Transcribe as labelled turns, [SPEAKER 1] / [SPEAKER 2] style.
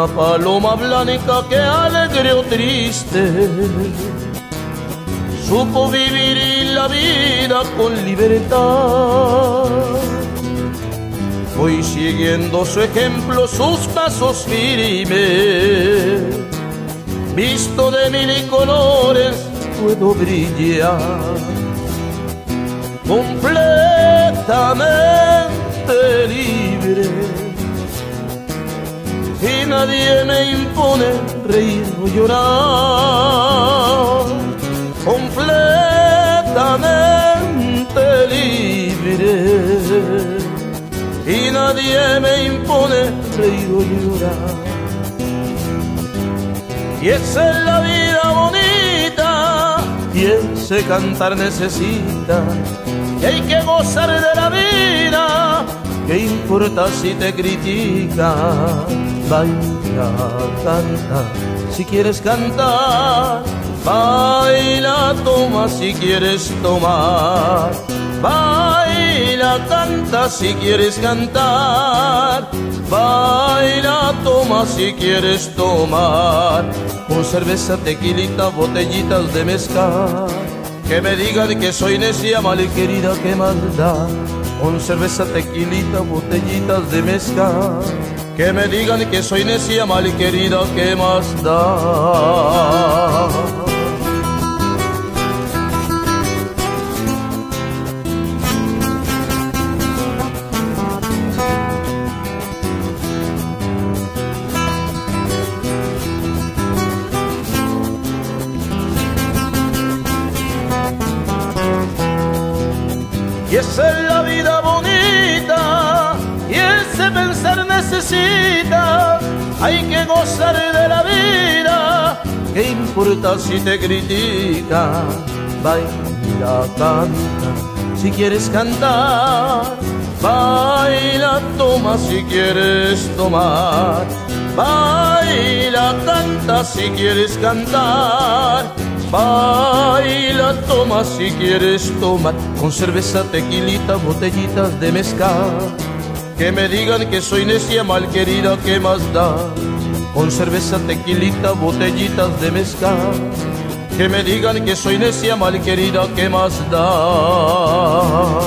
[SPEAKER 1] una paloma blanca que alegre o triste supo vivir la vida con libertad. Voy siguiendo su ejemplo, sus pasos firmes, visto de mil colores puedo brillar completamente libre, y nadie me impone reír o llorar. Completamente libre, y nadie me impone reír o llorar. Y esa es la vida bonita, y ese cantar necesita, y hay que gozar de la vida. ¿Qué importa si te critican? Baila, canta, si quieres cantar. Baila, toma si quieres tomar. Baila, canta si quieres cantar. Baila, toma si quieres tomar. Con cerveza, tequilita, botellitas de mezcal. Que me digan que soy necia, malquerida, qué maldad. Con cerveza, tequilita, botellitas de mezcal. Que me digan que soy necia, malquerida, qué más da. Y esa es la vida bonita, y ese pensar necesita. Hay que gozar de la vida. ¿Qué importa si te critican? Baila, canta, si quieres cantar. Baila, toma si quieres tomar. Baila, canta si quieres cantar. Baila, toma si quieres tomar. Con cerveza, tequilita, botellitas de mezcal. Que me digan que soy necia, malquerida, ¿qué más da? Con cerveza, tequilita, botellitas de mezcal. Que me digan que soy necia, malquerida, ¿qué más da?